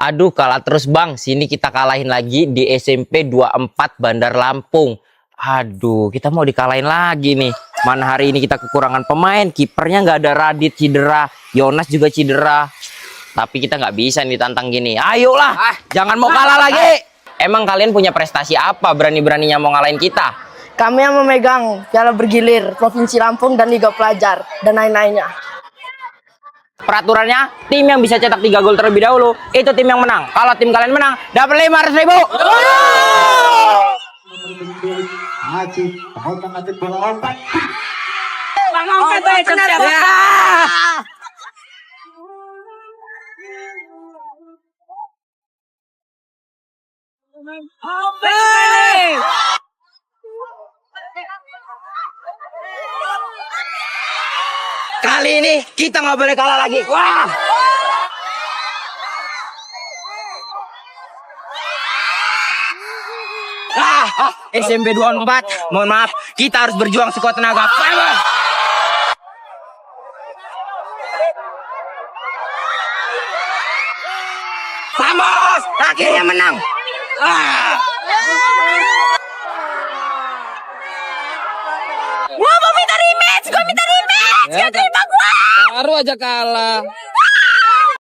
Aduh, kalah terus bang. Sini kita kalahin lagi di SMP 24 Bandar Lampung. Aduh, kita mau dikalahin lagi nih. Mana hari ini kita kekurangan pemain. Kipernya nggak ada, Radit cedera, Yonas juga cedera. Tapi kita nggak bisa nih tantang gini. Ayolah, jangan mau kalah lagi. Emang kalian punya prestasi apa berani-beraninya mau ngalahin kita? Kami yang memegang Piala Bergilir Provinsi Lampung dan Liga Pelajar dan lain-lainnya. Peraturannya, tim yang bisa cetak 3 gol terlebih dahulu, itu tim yang menang. Kalau tim kalian menang, dapat 500.000. Kali ini kita nggak boleh kalah lagi. Wah! SMP 24, mohon maaf, kita harus berjuang sekuat tenaga. Vamos! Vamos! Akhirnya menang. Gua mau minta rematch, gak terima gua. Baru aja kalah.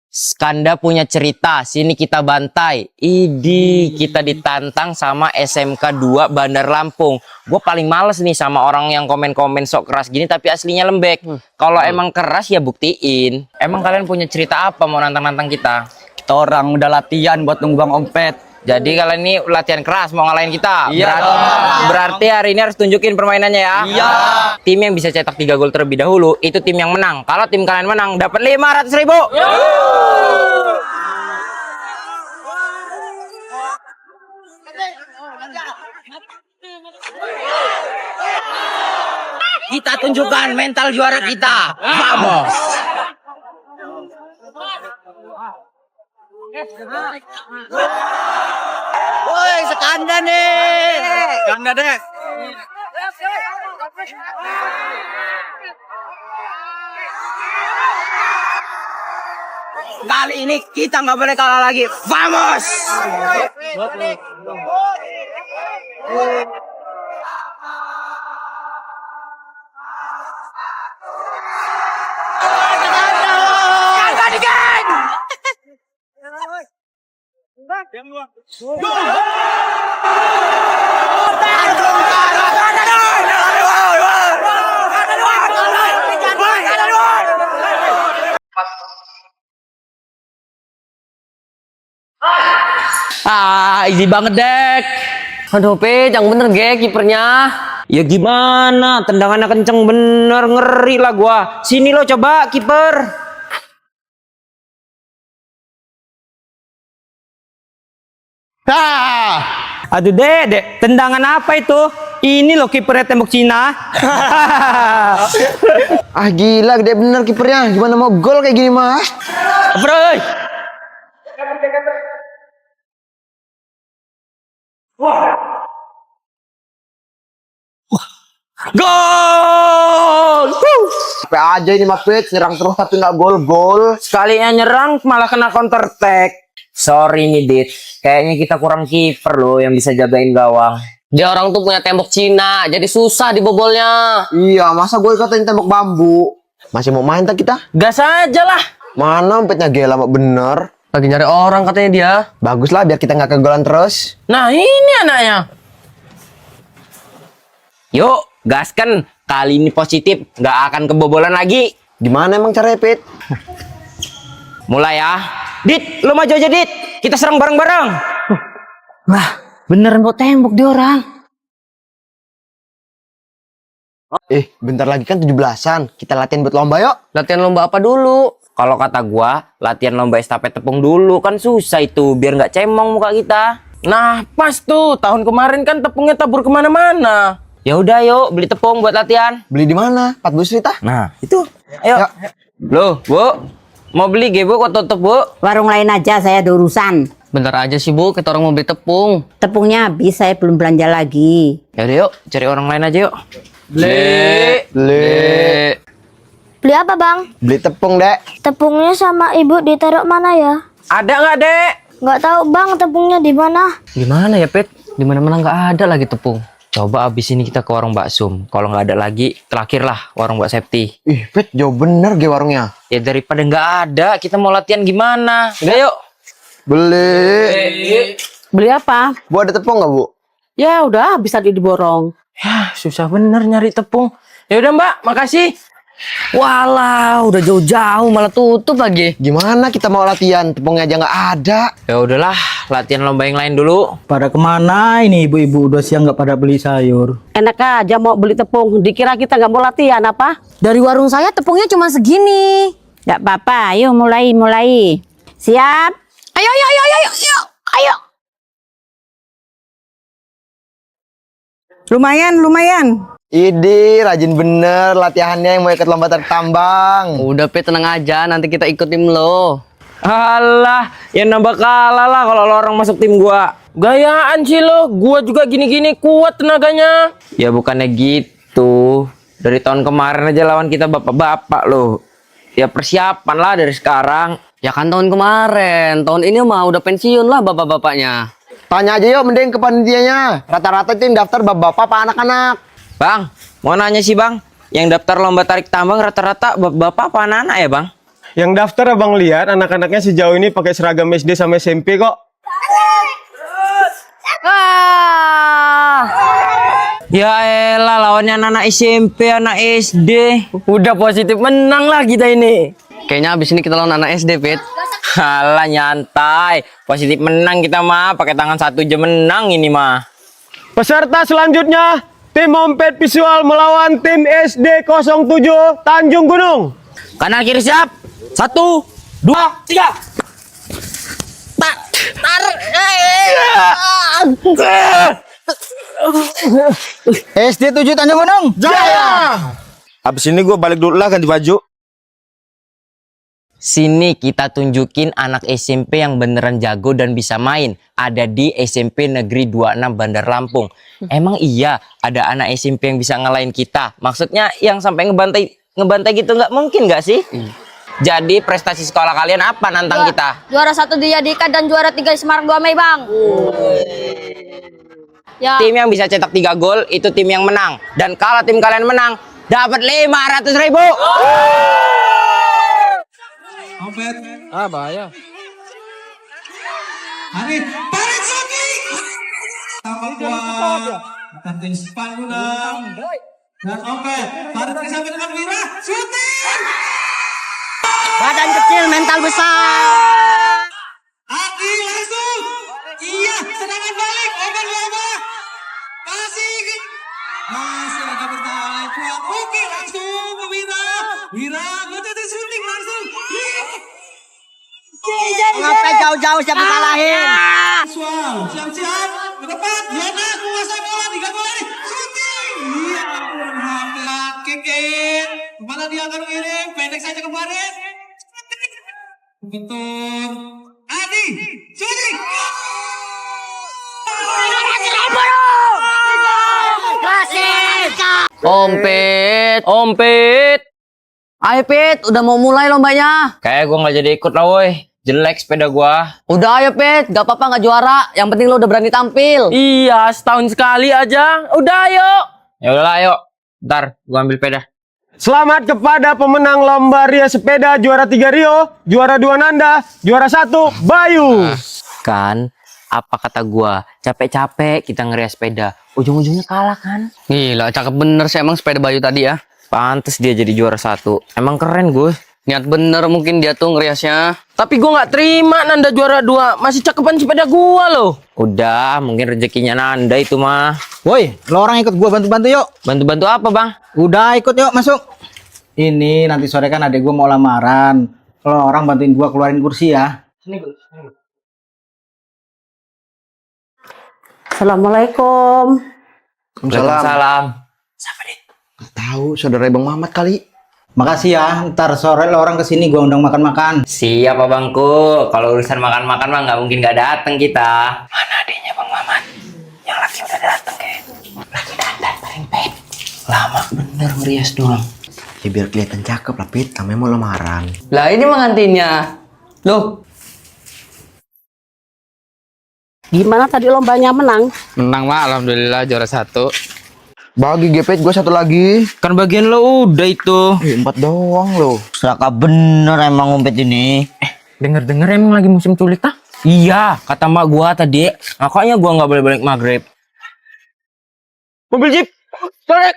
Skanda punya cerita, sini kita bantai. Idi, kita ditantang sama SMK 2 Bandar Lampung. Gue paling males nih sama orang yang komen-komen sok keras gini tapi aslinya lembek. Kalau emang keras ya buktiin. Emang kalian punya cerita apa mau nantang-nantang kita? Kita orang udah latihan buat nunggu Bang Ompet. Jadi kalian ini latihan keras mau ngalahin kita. Iya. Berarti hari ini harus tunjukin permainannya ya. Iya. Tim yang bisa cetak 3 gol terlebih dahulu itu tim yang menang. Kalau tim kalian menang dapat 500.000. Kita tunjukkan mental juara kita. Vamos. Woi, Skanda nih. Skanda deh. Kali ini kita nggak boleh kalah lagi. Vamos. Easy banget, Dek. Aduh, Pe, yang bener ge kipernya. Ya gimana? Tendangannya kenceng bener, ngeri lah gua. Sini lo coba kiper. Aduh, Dek, tendangan apa itu? Ini loh kipernya tembok Cina. Ah gila, gede bener kipernya. Gimana mau gol kayak gini mah? Bro. Gol! Apa aja ini Mas Pit, nyerang terus tapi nggak gol-gol. Sekalinya nyerang malah kena counter attack. Sorry nih, Dit. Kayaknya kita kurang kiper loh yang bisa jagain gawang. Dia orang tuh punya tembok Cina, jadi susah dibobolnya. Iya, masa gue katanya tembok bambu. Masih mau main tak kita? Gas aja lah. Mana Petnya gila mak bener. Lagi nyari orang katanya dia. Bagus lah biar kita nggak kegolan terus. Nah, ini anaknya. Yuk, gaskan. Kali ini positif, nggak akan kebobolan lagi. Gimana emang caranya Pit? Mulai ya. Dit, lo maju aja, Dit. Kita serang bareng-bareng. Lah, beneran buat tembok dia orang. Bentar lagi kan 17-an. Kita latihan buat lomba yuk. Latihan lomba apa dulu? Kalau kata gua, latihan lomba estafet tepung dulu. Kan susah itu, biar nggak cemong muka kita. Nah, pas tuh. Tahun kemarin kan tepungnya tabur kemana-mana. Ya udah, yuk beli tepung buat latihan. Beli di mana? 4 buset ah. Nah, itu. Ayo. Ya. Loh, Bu. Mau beli Bu kok tutup, Bu? Warung lain aja, saya ada urusan. Bentar aja sih, Bu. Kita orang mau beli tepung. Tepungnya habis, saya belum belanja lagi. Ya udah, yuk cari orang lain aja yuk. Beli apa, Bang? Beli tepung, Dek. Tepungnya sama Ibu ditaruh mana ya? Ada nggak, Dek? Nggak tahu bang, tepungnya di mana? Gimana ya, Pet? Di mana-mana nggak ada lagi tepung. Coba abis ini kita ke warung bakso. Kalau nggak ada lagi, terakhir lah warung Mbak Septi. Ih, Pet, jauh bener ge warungnya. Ya daripada nggak ada, kita mau latihan gimana? Udah yuk. Beli. Beli apa? Bu, ada tepung nggak, Bu? Ya udah bisa diborong. Ya susah bener nyari tepung. Ya udah Mbak, makasih. Walah, udah jauh-jauh malah tutup lagi. Gimana kita mau latihan? Tepungnya aja nggak ada. Ya udahlah, latihan lomba yang lain dulu. Pada kemana ini ibu-ibu udah siang nggak pada beli sayur? Enak aja mau beli tepung. Dikira kita nggak mau latihan apa? Dari warung saya tepungnya cuma segini. Nggak apa-apa, ayo mulai. Siap? Ayo, ayo, ayo, ayo, ayo, ayo. Lumayan. Idi, rajin bener latihannya yang mau ikut lomba tarik tambang. Udah, Pet, tenang aja. Nanti kita ikut tim lo. Alah, ya nambah kalah lah kalau lo orang masuk tim gua. Gayaan sih lo, gua juga gini-gini kuat tenaganya. Ya bukannya gitu. Dari tahun kemarin aja lawan kita bapak-bapak lo. Ya persiapan lah dari sekarang. Ya kan tahun kemarin. Tahun ini mah udah pensiun lah bapak-bapaknya. Tanya aja yuk mending ke panitianya. Rata-rata itu yang daftar bapak-bapak apa anak-anak? Bang, mau nanya sih bang, yang daftar lomba tarik tambang rata-rata bapak apa anak-anak ya bang? Yang daftar abang lihat anak-anaknya sejauh ini pakai seragam SD sama SMP kok. Ya elah, lawannya anak SMP, anak SD. Udah positif menang lah kita ini. Kayaknya abis ini kita lawan anak SD, Pet. Halah nyantai, positif menang kita mah, pakai tangan satu aja menang ini mah. Peserta selanjutnya, tim Ompet Visual melawan tim SD 07 Tanjung Gunung. Kanan kiri siap. 1, 2, 3. SD 7 Tanjung Gunung. Jaya! Abis ini gue balik dulu lah ganti baju. Sini kita tunjukin anak SMP yang beneran jago dan bisa main. Ada di SMP Negeri 26 Bandar Lampung. Emang iya ada anak SMP yang bisa ngalahin kita? Maksudnya yang sampai ngebantai gitu nggak mungkin nggak sih? Jadi prestasi sekolah kalian apa nantang kita? Juara 1 di Yadika dan juara 3 di Semarang 2 Mei bang. Ya. Tim yang bisa cetak 3 gol itu tim yang menang. Dan kalau tim kalian menang dapat 500.000. Ompet. Bahaya. Arif, tarik lagi. Tambah kuat. Tanting span Gunung. Dan Ompet, tarik lagi sampai dengan Wira. Shooting. Badan kecil, mental besar. Aki langsung. Iya, serangan balik. Ompet lama. Masih ada bertahan. Kuat. Oke, langsung ke Wira. Wira, betul shooting langsung. Ngapain jauh-jauh siapa kalahin? Visual, siap-siap, ke depan, Yana menguasai bola, 3 bola ini, shooting. Iya, ampun, keket. Kemana dia akan mengirim, pendek saja kemarin. Betul. Adi, shooting. Ompet. Ayo, Pet, udah mau mulai lombanya. Kayak gua nggak jadi ikut lah woi. Jelek sepeda gua. Udah ayo, Pet, gak apa-apa gak juara. Yang penting lo udah berani tampil. Iya, setahun sekali aja. Udah ayo. Ya udahlah ayo. Ntar gua ambil sepeda. Selamat kepada pemenang lomba Ria Sepeda juara 3 Rio, juara 2 Nanda, juara 1 Bayu. Kan, apa kata gua? Capek-capek kita ngerias sepeda. Ujung-ujungnya kalah kan? Gila, cakep bener sih emang sepeda Bayu tadi ya. Pantes dia jadi juara 1. Emang keren gue. Niat bener mungkin dia tuh ngeriasnya. Tapi gue nggak terima Nanda juara 2. Masih cakepan sepeda gua loh. Udah, mungkin rezekinya Nanda itu mah. Woi, lo orang ikut gua bantu-bantu yuk. Bantu-bantu apa bang? Udah ikut yuk masuk. Ini nanti sore kan adek gua mau lamaran. Kalau orang bantuin gua keluarin kursi ya. Assalamualaikum. Waalaikumsalam. Gak tahu, saudara Bang Mamat kali. Makasih ya. Ntar sore lo orang kesini gua undang makan-makan. Siap abangku. Kalau urusan makan-makan mah nggak mungkin nggak dateng kita. Mana adiknya Bang Mamat? Yang laki udah dateng kayak. Lagi dandan paling pet. Lama bener ngerias doang. Ya biar kelihatan cakep lah, Pit. Namanya mau lamaran. Lah ini mah ngantinnya. Loh, Gimana tadi lombanya, menang? Menang mah alhamdulillah juara 1. Bagi GP gue 1 lagi. Kan bagian lo udah itu. 4 doang lo. Seraka bener emang ngumpet ini. Denger-denger emang lagi musim culik tah? Iya, kata mak gua tadi. Makanya gua nggak boleh balik maghrib. Mobil jeep. Sorek.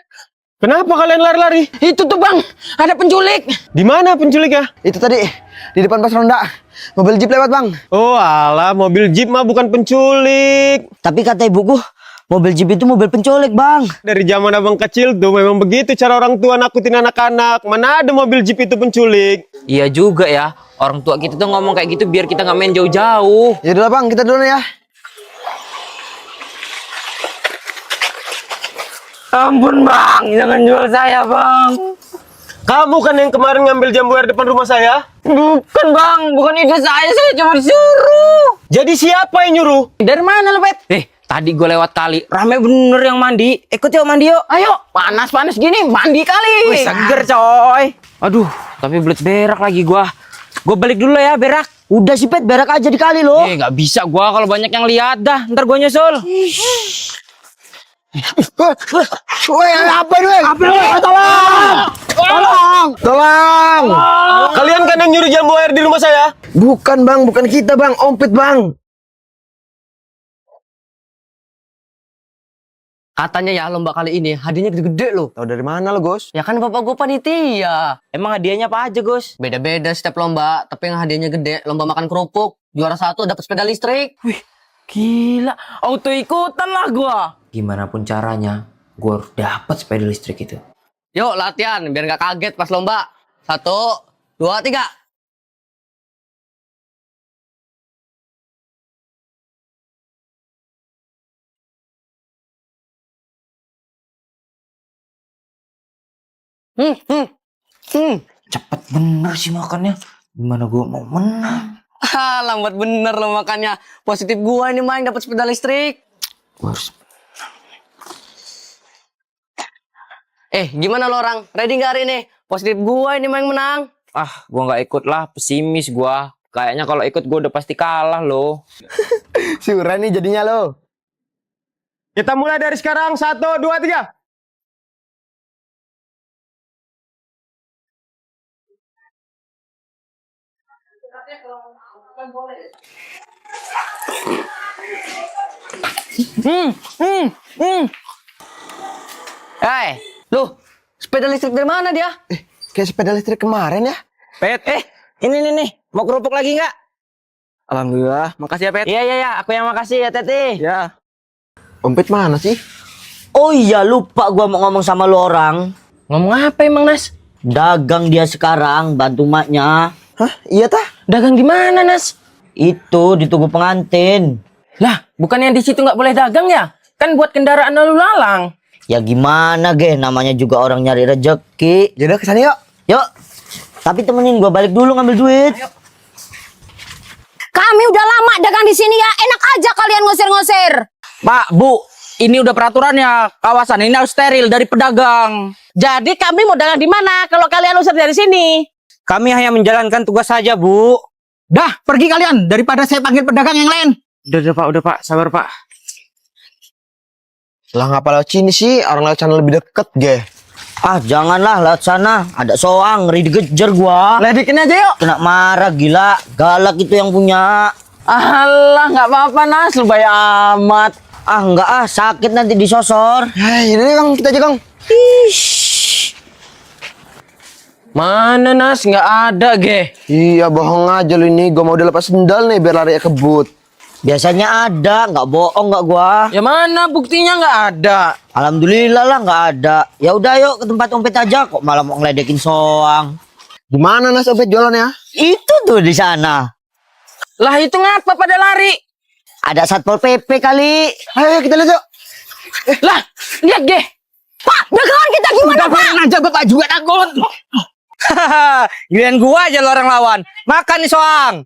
Kenapa kalian lari-lari? Itu tuh bang, ada penculik. Di mana penculiknya? Itu tadi di depan pos ronda. Mobil jeep lewat bang. Oh alah, mobil jeep mah bukan penculik. Tapi kata ibuku, mobil jeep itu mobil penculik, Bang. Dari zaman abang kecil tuh memang begitu cara orang tua nakutin anak-anak. Mana ada mobil jeep itu penculik? Iya juga ya. Orang tua kita tuh ngomong kayak gitu biar kita nggak main jauh-jauh. Ya udah bang, kita dulu ya. Ampun bang, jangan jual saya bang. Kamu kan yang kemarin ngambil jambu air depan rumah saya? Bukan bang, bukan ide saya cuma disuruh. Jadi siapa yang nyuruh? Dari mana lo Bet? Tadi gue lewat kali, rame bener yang mandi. Ikut yuk mandi yuk. Ayo, panas-panas gini, mandi kali. Wih, seger coy. Aduh, tapi belet berak lagi gua. Gue balik dulu ya berak. Udah sih Pet, berak aja di kali lo. Nggak bisa gua kalau banyak yang lihat dah. Ntar gua nyusul. Woi, apa ini? Tolong! Kalian kan yang nyuruh jambu air di rumah saya? Bukan bang, bukan kita bang, Ompet bang. Katanya ya lomba kali ini hadiahnya gede-gede loh. Tahu dari mana lo, Gus? Ya kan bapak gue panitia. Emang hadiahnya apa aja, Gus? Beda-beda setiap lomba, tapi yang hadiahnya gede, lomba makan kerupuk. Juara 1 dapat sepeda listrik. Wih, gila. Auto ikutan lah gua. Gimana pun caranya, gua harus dapat sepeda listrik itu. Yuk latihan biar nggak kaget pas lomba. 1, 2, 3. Cepet bener sih makannya. Gimana gua mau menang? Lambat bener lo makannya. Positif gua ini main dapat sepeda listrik. Gua harus... Gimana lo orang? Ready nggak hari ini? Positif gua ini main menang. Gua nggak ikut lah, pesimis gua. Kayaknya kalau ikut gua udah pasti kalah loh. Suran nih jadinya lo. Kita mulai dari sekarang. 1, 2, 3. Loh, sepeda listrik dari mana dia? Kayak sepeda listrik kemarin ya. Pet, ini nih, mau kerupuk lagi nggak? Alhamdulillah, makasih ya Pet. Iya, aku yang makasih ya Teti. Ya. Ompet mana sih? Oh iya, lupa gua mau ngomong sama lu orang. Ngomong apa emang Nas? Dagang dia sekarang, bantu maknya. Hah? Iya tah? Dagang di mana Nas? Itu di tugu pengantin. Lah, bukannya di situ nggak boleh dagang ya? Kan buat kendaraan lalu lalang. Ya gimana ge, namanya juga orang nyari rezeki. Yaudah kesana yuk. Yuk. Tapi temenin gua balik dulu ngambil duit. Kami udah lama dagang di sini ya. Enak aja kalian ngusir-ngusir. Pak, Bu, ini udah peraturannya. Kawasan ini harus steril dari pedagang. Jadi kami mau dagang di mana kalau kalian usir dari sini? Kami hanya menjalankan tugas saja, Bu. Dah, pergi kalian daripada saya panggil pedagang yang lain. Udah Pak, sabar Pak. Lah ngapa lewat sini sih? Orang lewat sana lebih deket, ge. Janganlah lewat sana. Ada soang, ngeri dikejar gua. Ledekin aja yuk. Kena marah, gila. Galak itu yang punya. Alah, nggak apa-apa Nas, lu baik amat. Enggak sakit nanti disosor. Hei, ini Kang, kita aja Kang. Mana Nas? Nggak ada, Ge. Iya, bohong aja lu ini. Gua mau udah lepas sendal nih biar lari kebut. Biasanya ada, nggak bohong nggak gua. Ya mana buktinya nggak ada? Alhamdulillah lah nggak ada. Ya udah yuk ke tempat Ompet aja, kok malah mau ngeledekin soang. Gimana Nas Ompet jualannya? Itu tuh di sana. Lah itu ngapa pada lari? Ada Satpol PP kali. Ayo kita lihat yuk. Lah, lihat Ge. Pak, dagangan kita gimana Pak? Aja Bapak juga takut. Giliran gua aja lo orang lawan. Makan nih soang.